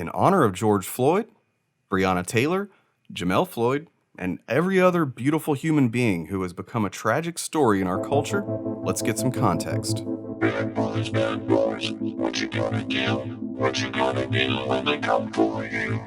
In honor of George Floyd, Breonna Taylor, Jamel Floyd, and every other beautiful human being who has become a tragic story in our culture, let's get some context. Bad boys, what you gonna do? What you gonna do when they come for you?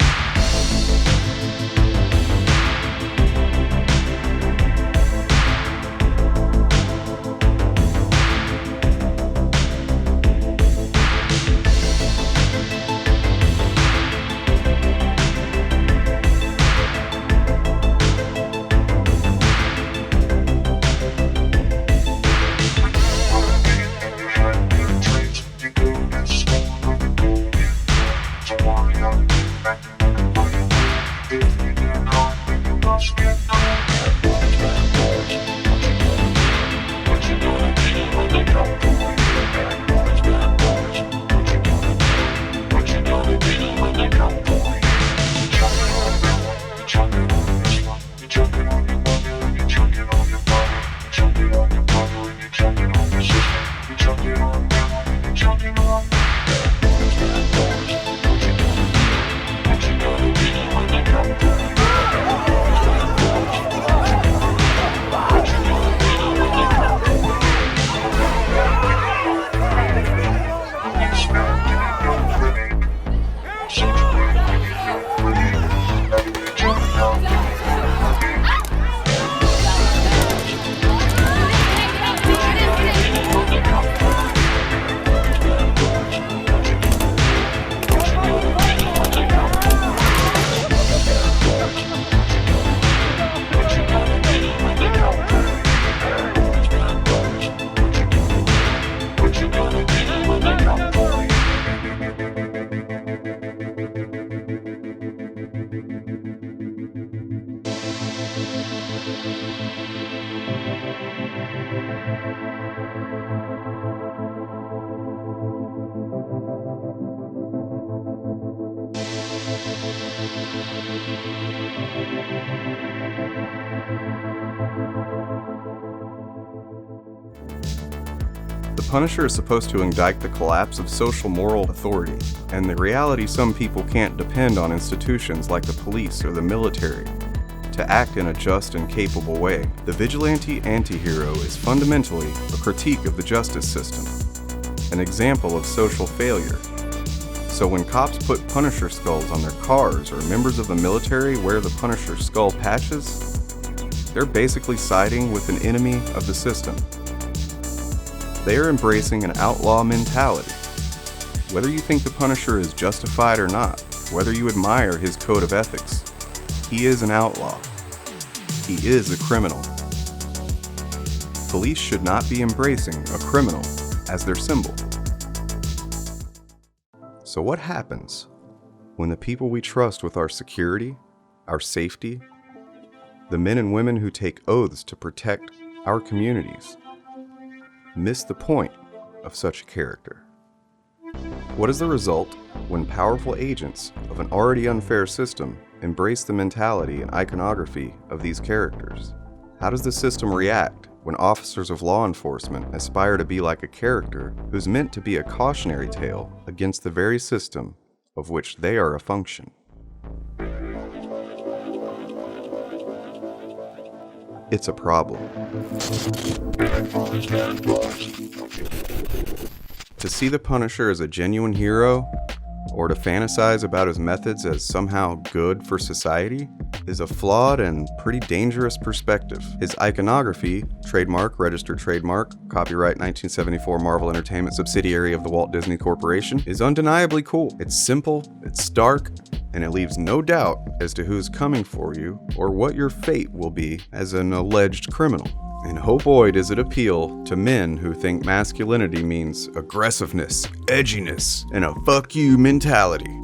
The Punisher is supposed to indict the collapse of social moral authority, and the reality some people can't depend on institutions like the police or the military to act in a just and capable way. The vigilante anti-hero is fundamentally a critique of the justice system, an example of social failure. So when cops put Punisher skulls on their cars or members of the military wear the Punisher skull patches, they're basically siding with an enemy of the system. They are embracing an outlaw mentality. Whether you think the Punisher is justified or not, whether you admire his code of ethics, he is an outlaw. He is a criminal. Police should not be embracing a criminal as their symbol. So what happens when the people we trust with our security, our safety, the men and women who take oaths to protect our communities, miss the point of such a character? What is the result when powerful agents of an already unfair system embrace the mentality and iconography of these characters? How does the system react when officers of law enforcement aspire to be like a character who's meant to be a cautionary tale against the very system of which they are a function? It's a problem. To see the Punisher as a genuine hero, or to fantasize about his methods as somehow good for society, is a flawed and pretty dangerous perspective. His iconography, trademark, registered trademark, copyright 1974 Marvel Entertainment subsidiary of the Walt Disney Corporation, is undeniably cool. It's simple, it's stark, and it leaves no doubt as to who's coming for you or what your fate will be as an alleged criminal. And oh boy does it appeal to men who think masculinity means aggressiveness, edginess, and a fuck you mentality.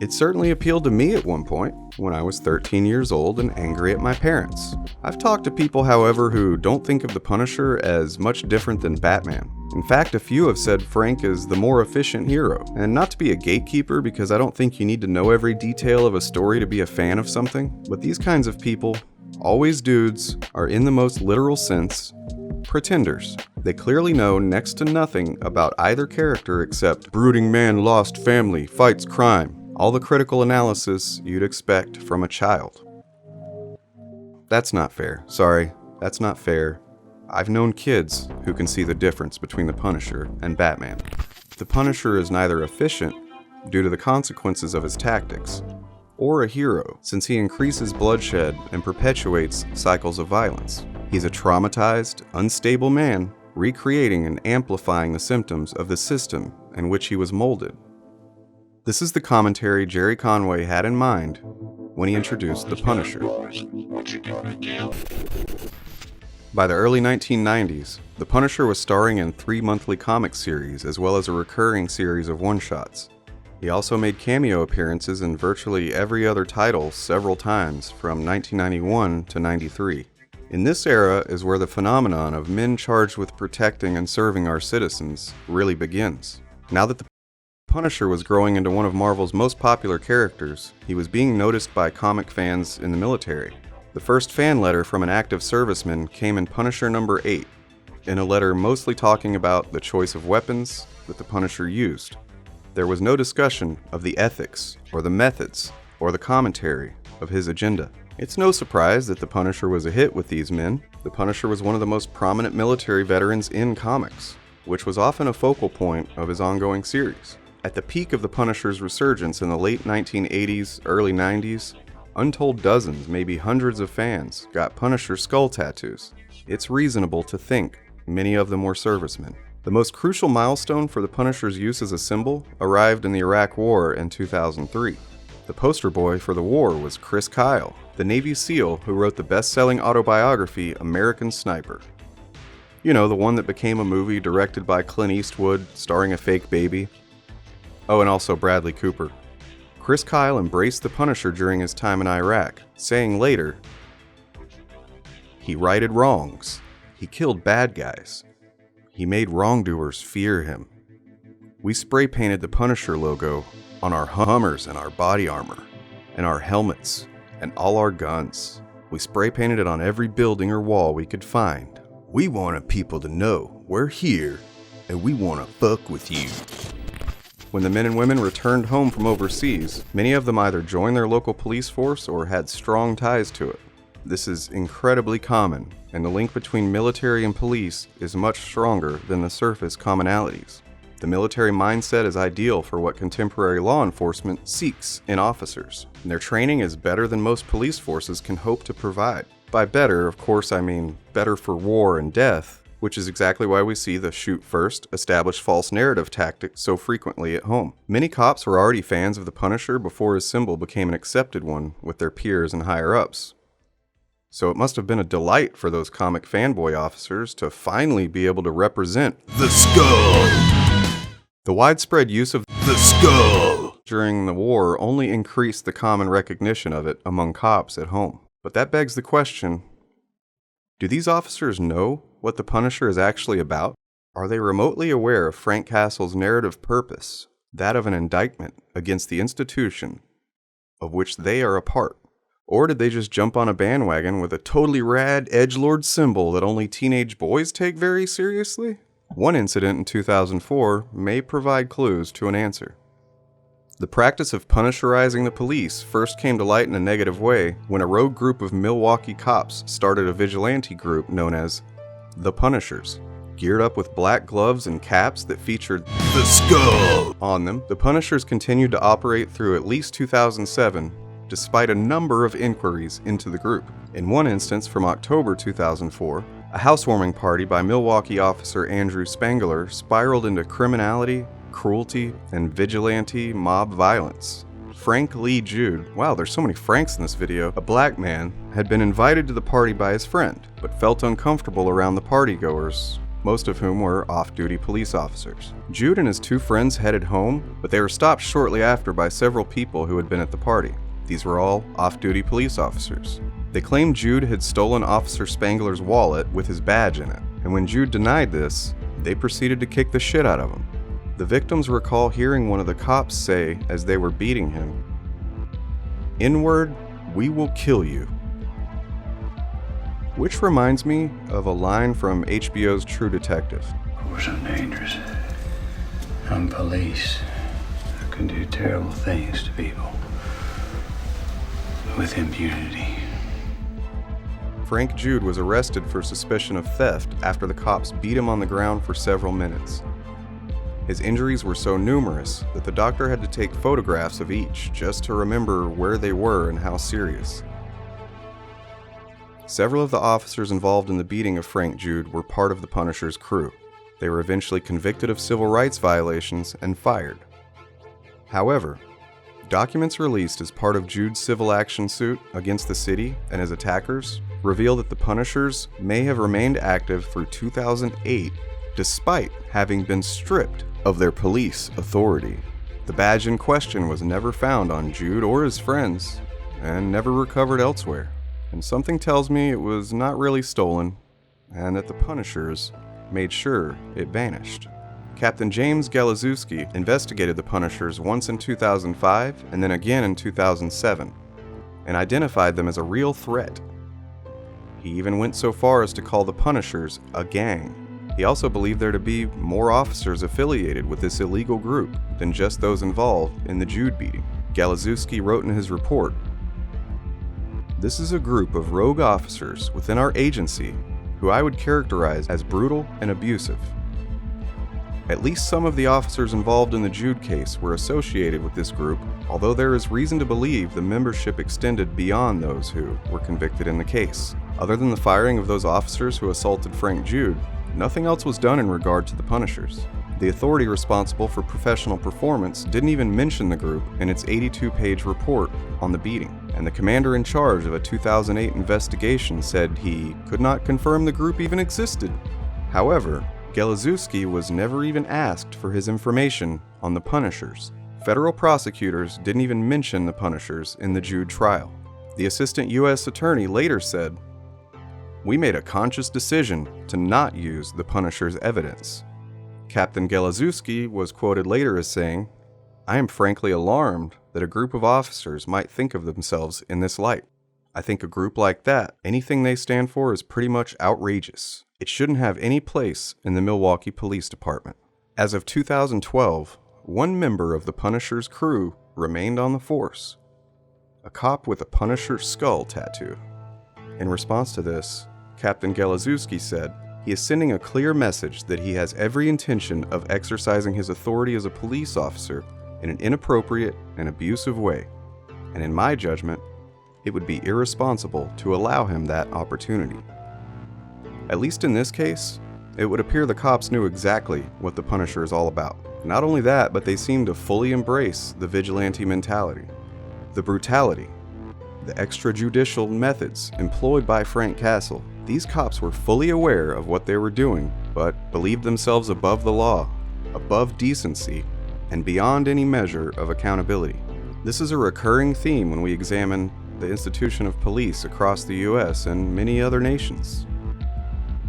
It certainly appealed to me at one point, when I was 13 years old and angry at my parents. I've talked to people, however, who don't think of the Punisher as much different than Batman. In fact, a few have said Frank is the more efficient hero. And not to be a gatekeeper, because I don't think you need to know every detail of a story to be a fan of something, but these kinds of people, always dudes, are in the most literal sense pretenders. They clearly know next to nothing about either character except brooding man lost family, fights crime. All the critical analysis you'd expect from a child. That's not fair. Sorry, that's not fair. I've known kids who can see the difference between the Punisher and Batman. The Punisher is neither efficient, due to the consequences of his tactics, or a hero, since he increases bloodshed and perpetuates cycles of violence. He's a traumatized, unstable man, recreating and amplifying the symptoms of the system in which he was molded. This is the commentary Jerry Conway had in mind when he introduced the Punisher. What you gonna do? By the early 1990s, the Punisher was starring in 3 monthly comic series as well as a recurring series of one-shots. He also made cameo appearances in virtually every other title several times from 1991 to 93. In this era is where the phenomenon of men charged with protecting and serving our citizens really begins. Now that the Punisher was growing into one of Marvel's most popular characters, he was being noticed by comic fans in the military. The first fan letter from an active serviceman came in Punisher number 8, in a letter mostly talking about the choice of weapons that the Punisher used. There was no discussion of the ethics, or the methods, or the commentary of his agenda. It's no surprise that the Punisher was a hit with these men. The Punisher was one of the most prominent military veterans in comics, which was often a focal point of his ongoing series. At the peak of the Punisher's resurgence in the late 1980s, early 90s, untold dozens, maybe hundreds of fans got Punisher skull tattoos. It's reasonable to think many of them were servicemen. The most crucial milestone for the Punisher's use as a symbol arrived in the Iraq War in 2003. The poster boy for the war was Chris Kyle, the Navy SEAL who wrote the best-selling autobiography American Sniper. You know, the one that became a movie directed by Clint Eastwood, starring a fake baby. Oh, and also Bradley Cooper. Chris Kyle embraced the Punisher during his time in Iraq, saying later, "He righted wrongs. He killed bad guys. He made wrongdoers fear him. We spray painted the Punisher logo on our Hummers and our body armor, and our helmets, and all our guns. We spray painted it on every building or wall we could find. We wanted people to know we're here, and we want to fuck with you." When the men and women returned home from overseas, many of them either joined their local police force or had strong ties to it. This is incredibly common, and the link between military and police is much stronger than the surface commonalities. The military mindset is ideal for what contemporary law enforcement seeks in officers, and their training is better than most police forces can hope to provide. By better, of course, I mean better for war and death, which is exactly why we see the shoot first, establish false narrative tactic so frequently at home. Many cops were already fans of the Punisher before his symbol became an accepted one with their peers and higher-ups. So it must have been a delight for those comic fanboy officers to finally be able to represent the skull. The widespread use of the skull during the war only increased the common recognition of it among cops at home. But that begs the question, do these officers know what the Punisher is actually about? Are they remotely aware of Frank Castle's narrative purpose, that of an indictment against the institution of which they are a part? Or did they just jump on a bandwagon with a totally rad edgelord symbol that only teenage boys take very seriously? One incident in 2004 may provide clues to an answer. The practice of Punisherizing the police first came to light in a negative way when a rogue group of Milwaukee cops started a vigilante group known as the Punishers. Geared up with black gloves and caps that featured the skull on them, the Punishers continued to operate through at least 2007, despite a number of inquiries into the group. In one instance from October 2004, a housewarming party by Milwaukee officer Andrew Spangler spiraled into criminality, cruelty, and vigilante mob violence. Frank Lee Jude, wow, there's so many Franks in this video, a black man, had been invited to the party by his friend, but felt uncomfortable around the partygoers, most of whom were off-duty police officers. Jude and his two friends headed home, but they were stopped shortly after by several people who had been at the party. These were all off-duty police officers. They claimed Jude had stolen Officer Spangler's wallet with his badge in it, and when Jude denied this, they proceeded to kick the shit out of him. The victims recall hearing one of the cops say as they were beating him, "N-word, we will kill you." Which reminds me of a line from HBO's True Detective. Of course I'm dangerous. I'm police. I can do terrible things to people with impunity. Frank Jude was arrested for suspicion of theft after the cops beat him on the ground for several minutes. His injuries were so numerous that the doctor had to take photographs of each just to remember where they were and how serious. Several of the officers involved in the beating of Frank Jude were part of the Punisher's crew. They were eventually convicted of civil rights violations and fired. However, documents released as part of Jude's civil action suit against the city and his attackers reveal that the Punishers may have remained active through 2008 despite having been stripped of their police authority. The badge in question was never found on Jude or his friends and never recovered elsewhere. And something tells me it was not really stolen and that the Punishers made sure it vanished. Captain James Galazuski investigated the Punishers once in 2005 and then again in 2007 and identified them as a real threat. He even went so far as to call the Punishers a gang. He also believed there to be more officers affiliated with this illegal group than just those involved in the Jude beating. Galazuski wrote in his report, "This is a group of rogue officers within our agency who I would characterize as brutal and abusive. At least some of the officers involved in the Jude case were associated with this group, although there is reason to believe the membership extended beyond those who were convicted in the case. Other than the firing of those officers who assaulted Frank Jude, nothing else was done in regard to the Punishers. The authority responsible for professional performance didn't even mention the group in its 82-page report on the beating, and the commander in charge of a 2008 investigation said he could not confirm the group even existed." However, Galazuski was never even asked for his information on the Punishers. Federal prosecutors didn't even mention the Punishers in the Jude trial. The assistant U.S. attorney later said, "We made a conscious decision to not use the Punishers' evidence." Captain Galazuski was quoted later as saying, "I am frankly alarmed that a group of officers might think of themselves in this light. I think a group like that, anything they stand for is pretty much outrageous. It shouldn't have any place in the Milwaukee Police Department." As of 2012, one member of the Punisher's crew remained on the force, a cop with a Punisher skull tattoo. In response to this, Captain Galazuski said, "He is sending a clear message that he has every intention of exercising his authority as a police officer in an inappropriate and abusive way, and in my judgment, it would be irresponsible to allow him that opportunity." At least in this case, it would appear the cops knew exactly what the Punisher is all about. Not only that, but they seemed to fully embrace the vigilante mentality, the brutality, the extrajudicial methods employed by Frank Castle. These cops were fully aware of what they were doing, but believed themselves above the law, above decency, and beyond any measure of accountability. This is a recurring theme when we examine the institution of police across the U.S. and many other nations.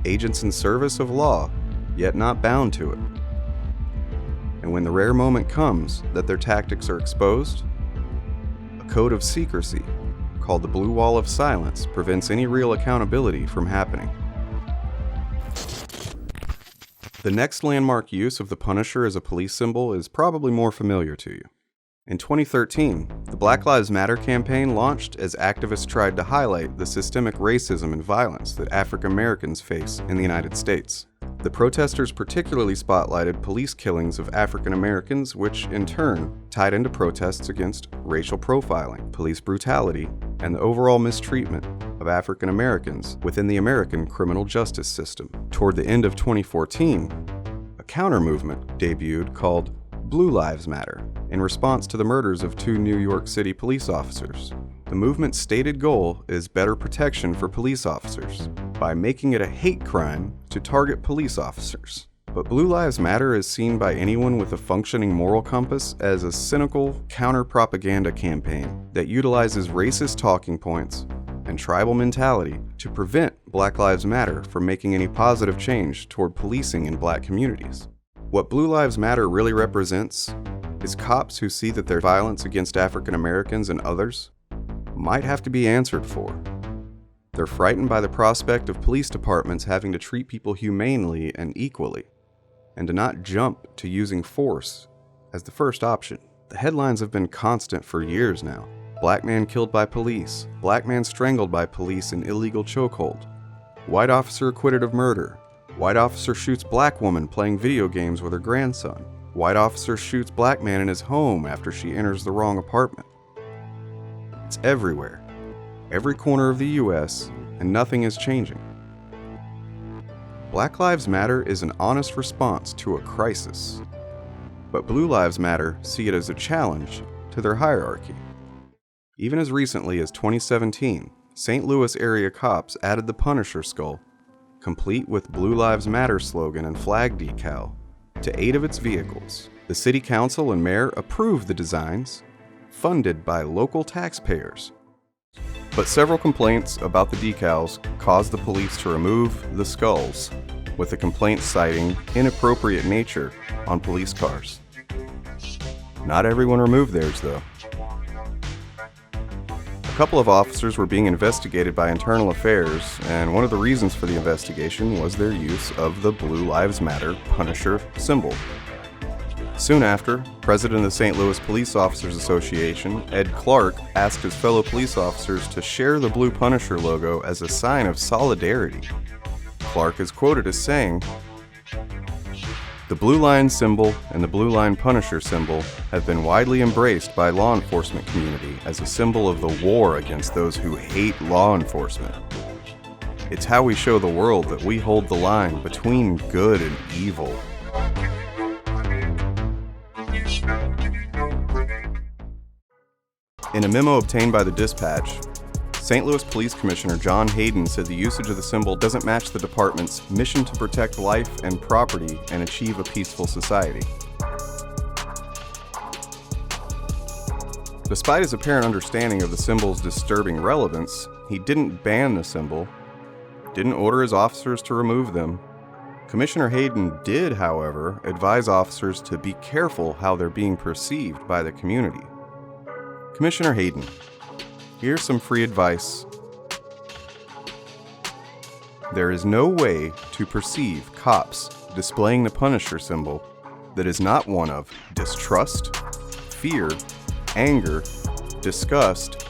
Agents in service of law, yet not bound to it. And when the rare moment comes that their tactics are exposed, a code of secrecy called the Blue Wall of Silence prevents any real accountability from happening. The next landmark use of the Punisher as a police symbol is probably more familiar to you. In 2013, the Black Lives Matter campaign launched as activists tried to highlight the systemic racism and violence that African Americans face in the United States. The protesters particularly spotlighted police killings of African Americans, which in turn tied into protests against racial profiling, police brutality, and the overall mistreatment of African Americans within the American criminal justice system. Toward the end of 2014, a counter-movement debuted called Blue Lives Matter in response to the murders of 2 New York City police officers. The movement's stated goal is better protection for police officers by making it a hate crime to target police officers. But Blue Lives Matter is seen by anyone with a functioning moral compass as a cynical counter-propaganda campaign that utilizes racist talking points and tribal mentality to prevent Black Lives Matter from making any positive change toward policing in Black communities. What Blue Lives Matter really represents is cops who see that their violence against African Americans and others might have to be answered for. They're frightened by the prospect of police departments having to treat people humanely and equally, and to not jump to using force as the first option. The headlines have been constant for years now. Black man killed by police. Black man strangled by police in illegal chokehold. White officer acquitted of murder. White officer shoots black woman playing video games with her grandson. White officer shoots black man in his home after she enters the wrong apartment. It's everywhere. Every corner of the US, and nothing is changing. Black Lives Matter is an honest response to a crisis. But Blue Lives Matter see it as a challenge to their hierarchy. Even as recently as 2017, St. Louis area cops added the Punisher skull, complete with Blue Lives Matter slogan and flag decal, to 8 of its vehicles. The city council and mayor approved the designs, funded by local taxpayers. But several complaints about the decals caused the police to remove the skulls, with the complaints citing inappropriate nature on police cars. Not everyone removed theirs, though. A couple of officers were being investigated by Internal Affairs, and one of the reasons for the investigation was their use of the Blue Lives Matter Punisher symbol. Soon after, President of the St. Louis Police Officers Association, Ed Clark, asked his fellow police officers to share the Blue Punisher logo as a sign of solidarity. Clark is quoted as saying, "The Blue Line symbol and the Blue Line Punisher symbol have been widely embraced by law enforcement community as a symbol of the war against those who hate law enforcement. It's how we show the world that we hold the line between good and evil." In a memo obtained by the Dispatch, St. Louis Police Commissioner John Hayden said the usage of the symbol doesn't match the department's mission to protect life and property and achieve a peaceful society. Despite his apparent understanding of the symbol's disturbing relevance, he didn't ban the symbol, didn't order his officers to remove them. Commissioner Hayden did, however, advise officers to be careful how they're being perceived by the community. Commissioner Hayden, here's some free advice. There is no way to perceive cops displaying the Punisher symbol that is not one of distrust, fear, anger, disgust,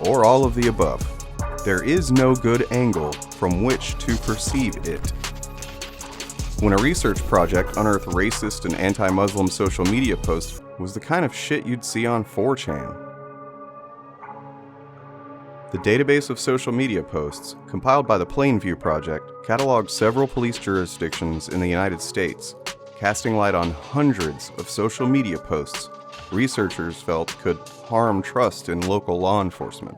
or all of the above. There is no good angle from which to perceive it. When a research project unearthed racist and anti-Muslim social media posts was the kind of shit you'd see on 4chan. The database of social media posts, compiled by the Plainview Project, cataloged several police jurisdictions in the United States, casting light on hundreds of social media posts researchers felt could harm trust in local law enforcement.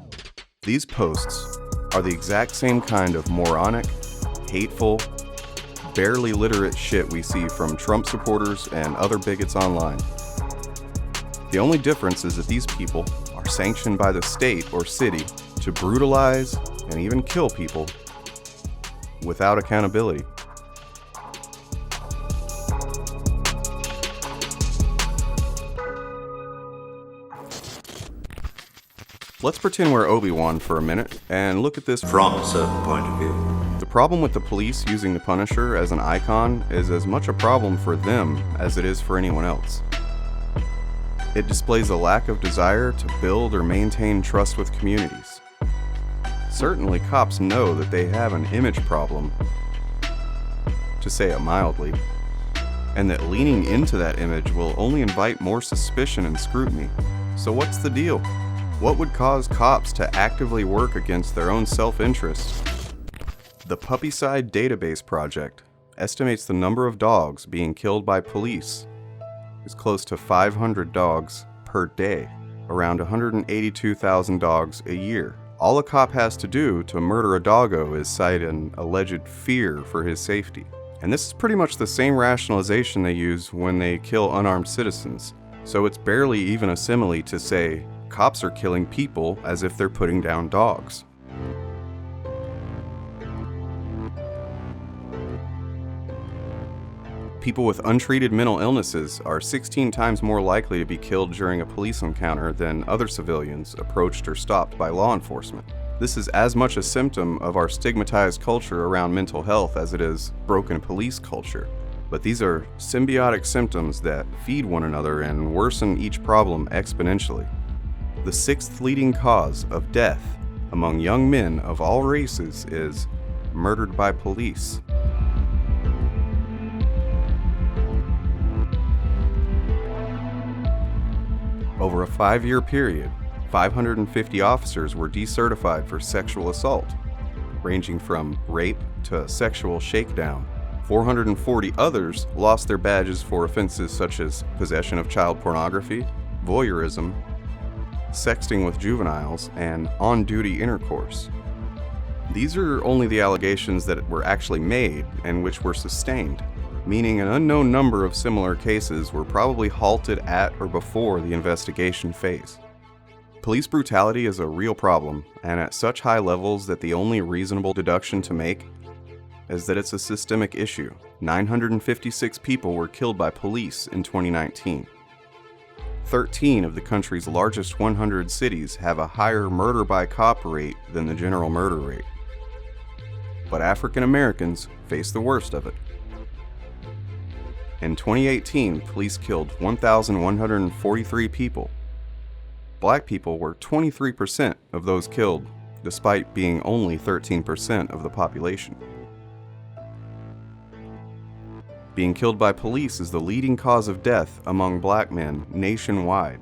These posts are the exact same kind of moronic, hateful, barely literate shit we see from Trump supporters and other bigots online. The only difference is that these people are sanctioned by the state or city to brutalize and even kill people without accountability. Let's pretend we're Obi-Wan for a minute and look at this from a certain point of view. The problem with the police using the Punisher as an icon is as much a problem for them as it is for anyone else. It displays a lack of desire to build or maintain trust with communities. Certainly, cops know that they have an image problem, to say it mildly, and that leaning into that image will only invite more suspicion and scrutiny. So what's the deal? What would cause cops to actively work against their own self-interest? The Puppycide Database Project estimates the number of dogs being killed by police is close to 500 dogs per day, around 182,000 dogs a year. All a cop has to do to murder a doggo is cite an alleged fear for his safety. And this is pretty much the same rationalization they use when they kill unarmed citizens. So it's barely even a simile to say cops are killing people as if they're putting down dogs. People with untreated mental illnesses are 16 times more likely to be killed during a police encounter than other civilians approached or stopped by law enforcement. This is as much a symptom of our stigmatized culture around mental health as it is broken police culture. But these are symbiotic symptoms that feed one another and worsen each problem exponentially. The sixth leading cause of death among young men of all races is murdered by police. Over a 5-year period, 550 officers were decertified for sexual assault, ranging from rape to sexual shakedown. 440 others lost their badges for offenses such as possession of child pornography, voyeurism, sexting with juveniles, and on-duty intercourse. These are only the allegations that were actually made and which were sustained, meaning an unknown number of similar cases were probably halted at or before the investigation phase. Police brutality is a real problem, and at such high levels that the only reasonable deduction to make is that it's a systemic issue. 956 people were killed by police in 2019. 13 of the country's largest 100 cities have a higher murder by cop rate than the general murder rate. But African Americans face the worst of it. In 2018, police killed 1,143 people. Black people were 23% of those killed, despite being only 13% of the population. Being killed by police is the leading cause of death among black men nationwide.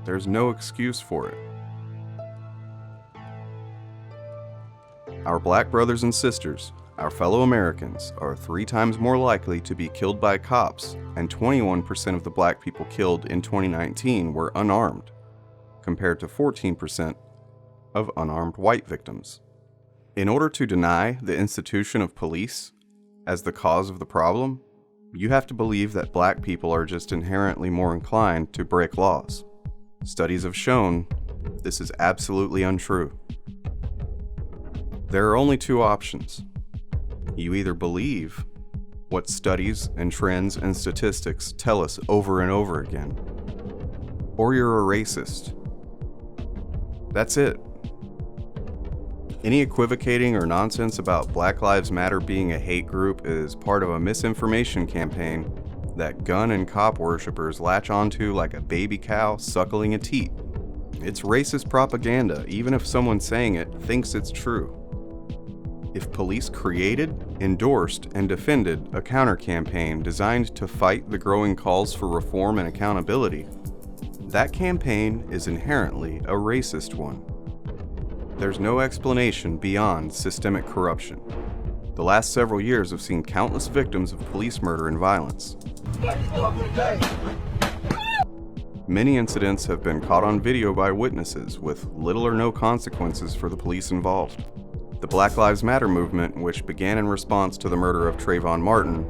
There's no excuse for it. Our black brothers and sisters, our fellow Americans, are 3 times more likely to be killed by cops, and 21% of the black people killed in 2019 were unarmed, compared to 14% of unarmed white victims. In order to deny the institution of police as the cause of the problem, you have to believe that black people are just inherently more inclined to break laws. Studies have shown this is absolutely untrue. There are only 2 options. You either believe what studies and trends and statistics tell us over and over again, or you're a racist. That's it. Any equivocating or nonsense about Black Lives Matter being a hate group is part of a misinformation campaign that gun and cop worshippers latch onto like a baby cow suckling a teat. It's racist propaganda, even if someone saying it thinks it's true. If police created, endorsed, and defended a counter-campaign designed to fight the growing calls for reform and accountability, that campaign is inherently a racist one. There's no explanation beyond systemic corruption. The last several years have seen countless victims of police murder and violence. Many incidents have been caught on video by witnesses with little or no consequences for the police involved. The Black Lives Matter movement, which began in response to the murder of Trayvon Martin,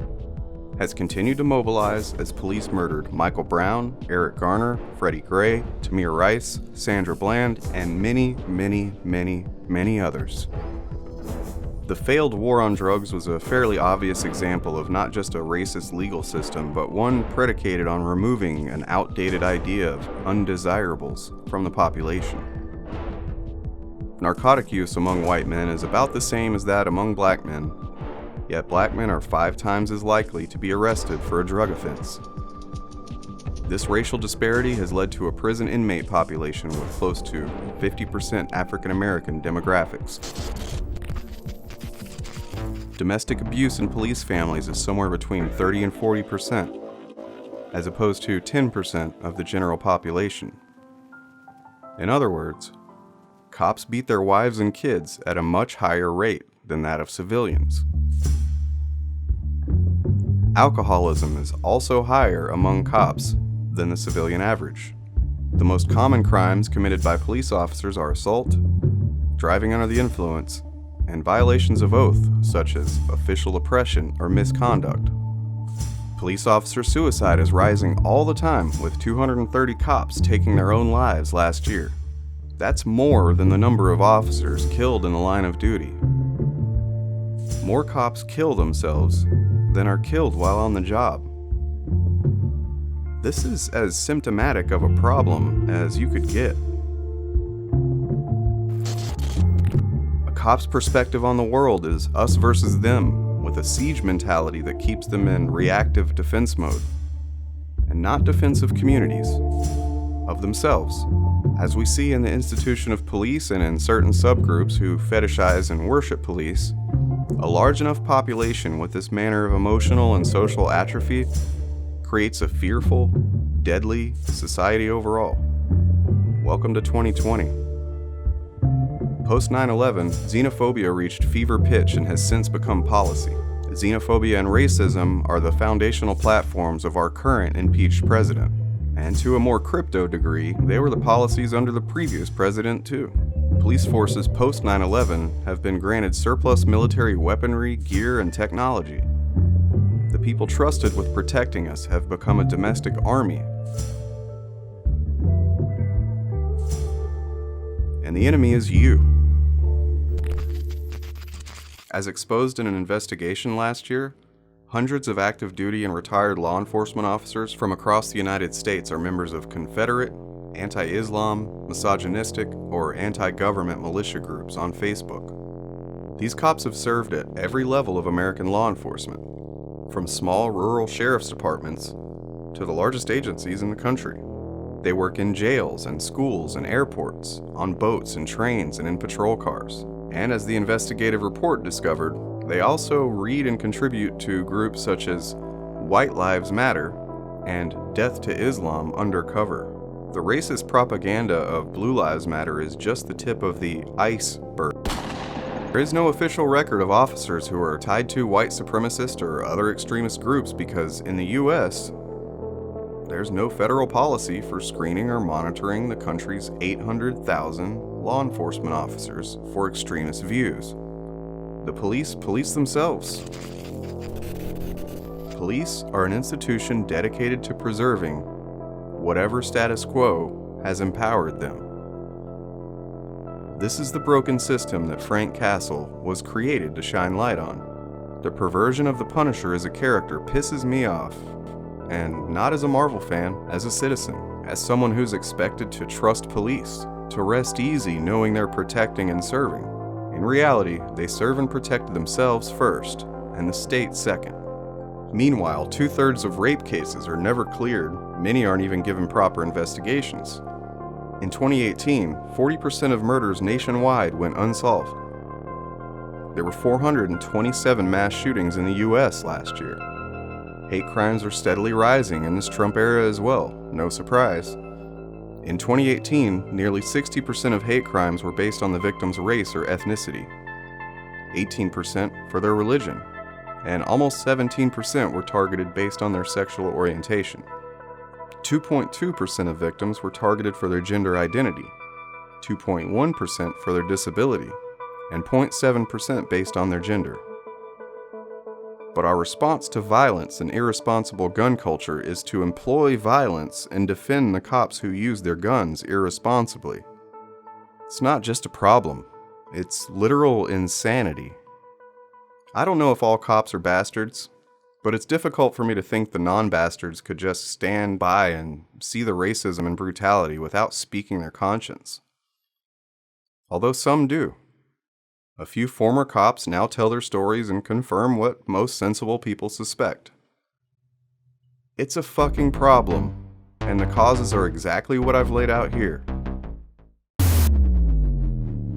has continued to mobilize as police murdered Michael Brown, Eric Garner, Freddie Gray, Tamir Rice, Sandra Bland, and many, many, many, many others. The failed war on drugs was a fairly obvious example of not just a racist legal system, but one predicated on removing an outdated idea of undesirables from the population. Narcotic use among white men is about the same as that among black men, yet black men are 5 times as likely to be arrested for a drug offense. This racial disparity has led to a prison inmate population with close to 50% African American demographics. Domestic abuse in police families is somewhere between 30 and 40%, as opposed to 10% of the general population. In other words, cops beat their wives and kids at a much higher rate than that of civilians. Alcoholism is also higher among cops than the civilian average. The most common crimes committed by police officers are assault, driving under the influence, and violations of oath, such as official oppression or misconduct. Police officer suicide is rising all the time, with 230 cops taking their own lives last year. That's more than the number of officers killed in the line of duty. More cops kill themselves than are killed while on the job. This is as symptomatic of a problem as you could get. A cop's perspective on the world is us versus them, with a siege mentality that keeps them in reactive defense mode, and not defensive communities of themselves, as we see in the institution of police and in certain subgroups who fetishize and worship police. A large enough population with this manner of emotional and social atrophy creates a fearful, deadly society overall. Welcome to 2020. Post 9/11, xenophobia reached fever pitch and has since become policy. Xenophobia and racism are the foundational platforms of our current impeached president. And to a more crypto degree, they were the policies under the previous president too. Police forces post 9/11 have been granted surplus military weaponry, gear, and technology. The people trusted with protecting us have become a domestic army. And the enemy is you. As exposed in an investigation last year, hundreds of active duty and retired law enforcement officers from across the United States are members of Confederate, anti-Islam, misogynistic, or anti-government militia groups on Facebook. These cops have served at every level of American law enforcement, from small rural sheriff's departments to the largest agencies in the country. They work in jails and schools and airports, on boats and trains and in patrol cars. And as the investigative report discovered, they also read and contribute to groups such as White Lives Matter and Death to Islam Undercover. The racist propaganda of Blue Lives Matter is just the tip of the iceberg. There is no official record of officers who are tied to white supremacist or other extremist groups because in the US, there's no federal policy for screening or monitoring the country's 800,000 law enforcement officers for extremist views. The police police themselves. Police are an institution dedicated to preserving whatever status quo has empowered them. This is the broken system that Frank Castle was created to shine light on. The perversion of the Punisher as a character pisses me off, and not as a Marvel fan, as a citizen, as someone who's expected to trust police, to rest easy knowing they're protecting and serving. In reality, they serve and protect themselves first, and the state second. Meanwhile, 2/3 of rape cases are never cleared, many aren't even given proper investigations. In 2018, 40% of murders nationwide went unsolved. There were 427 mass shootings in the US last year. Hate crimes are steadily rising in this Trump era as well, no surprise. In 2018, nearly 60% of hate crimes were based on the victim's race or ethnicity, 18% for their religion, and almost 17% were targeted based on their sexual orientation. 2.2% of victims were targeted for their gender identity, 2.1% for their disability, and 0.7% based on their gender. But our response to violence and irresponsible gun culture is to employ violence and defend the cops who use their guns irresponsibly. It's not just a problem, it's literal insanity. I don't know if all cops are bastards, but it's difficult for me to think the non-bastards could just stand by and see the racism and brutality without speaking their conscience. Although some do. A few former cops now tell their stories and confirm what most sensible people suspect. It's a fucking problem, and the causes are exactly what I've laid out here.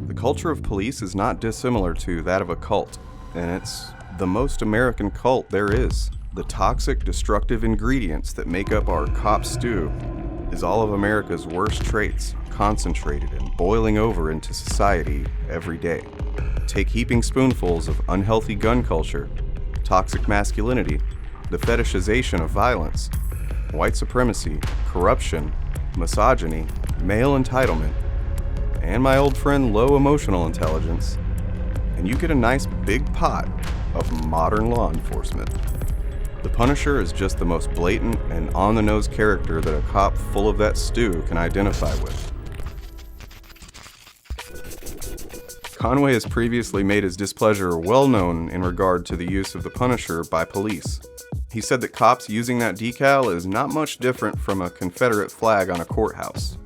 The culture of police is not dissimilar to that of a cult, and it's the most American cult there is. The toxic, destructive ingredients that make up our cop stew is all of America's worst traits concentrated and boiling over into society every day. Take heaping spoonfuls of unhealthy gun culture, toxic masculinity, the fetishization of violence, white supremacy, corruption, misogyny, male entitlement, and my old friend low emotional intelligence, and you get a nice big pot of modern law enforcement. The Punisher is just the most blatant and on-the-nose character that a cop full of that stew can identify with. Conway has previously made his displeasure well known in regard to the use of the Punisher by police. He said that cops using that decal is not much different from a Confederate flag on a courthouse.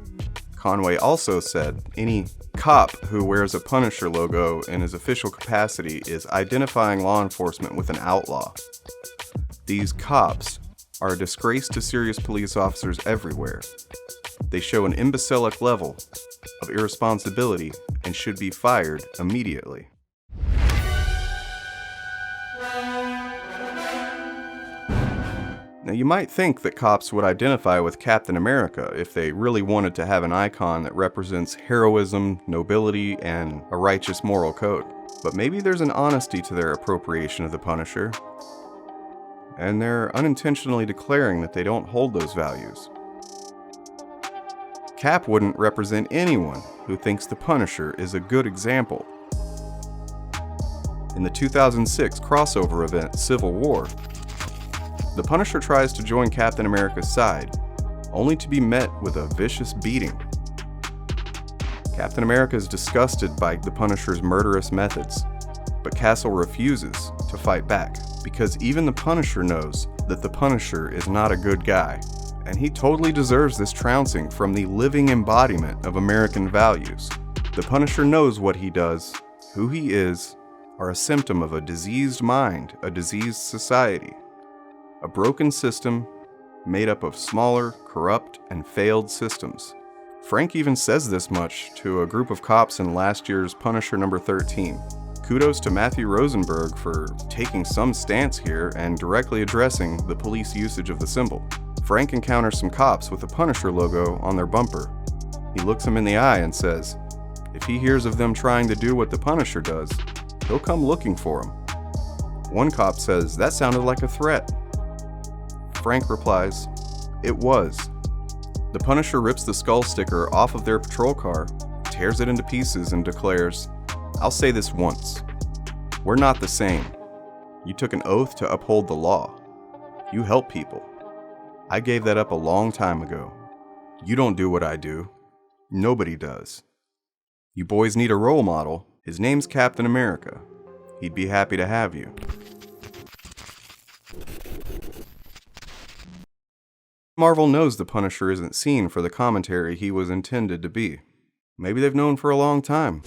Conway also said any cop who wears a Punisher logo in his official capacity is identifying law enforcement with an outlaw. These cops are a disgrace to serious police officers everywhere. They show an imbecilic level of irresponsibility and should be fired immediately. Now, you might think that cops would identify with Captain America if they really wanted to have an icon that represents heroism, nobility, and a righteous moral code. But maybe there's an honesty to their appropriation of the Punisher, and they're unintentionally declaring that they don't hold those values. Cap wouldn't represent anyone who thinks the Punisher is a good example. In the 2006 crossover event Civil War, the Punisher tries to join Captain America's side, only to be met with a vicious beating. Captain America is disgusted by the Punisher's murderous methods, but Castle refuses to fight back because even the Punisher knows that the Punisher is not a good guy, and he totally deserves this trouncing from the living embodiment of American values. The Punisher knows what he does, who he is, are a symptom of a diseased mind, a diseased society, a broken system made up of smaller, corrupt, and failed systems. Frank even says this much to a group of cops in last year's Punisher number 13. Kudos to Matthew Rosenberg for taking some stance here and directly addressing the police usage of the symbol. Frank encounters some cops with the Punisher logo on their bumper. He looks them in the eye and says, if he hears of them trying to do what the Punisher does, he'll come looking for them. One cop says, that sounded like a threat. Frank replies, it was. The Punisher rips the skull sticker off of their patrol car, tears it into pieces, and declares, I'll say this once. We're not the same. You took an oath to uphold the law. You help people. I gave that up a long time ago. You don't do what I do. Nobody does. You boys need a role model. His name's Captain America. He'd be happy to have you. Marvel knows the Punisher isn't seen for the commentary he was intended to be. Maybe they've known for a long time.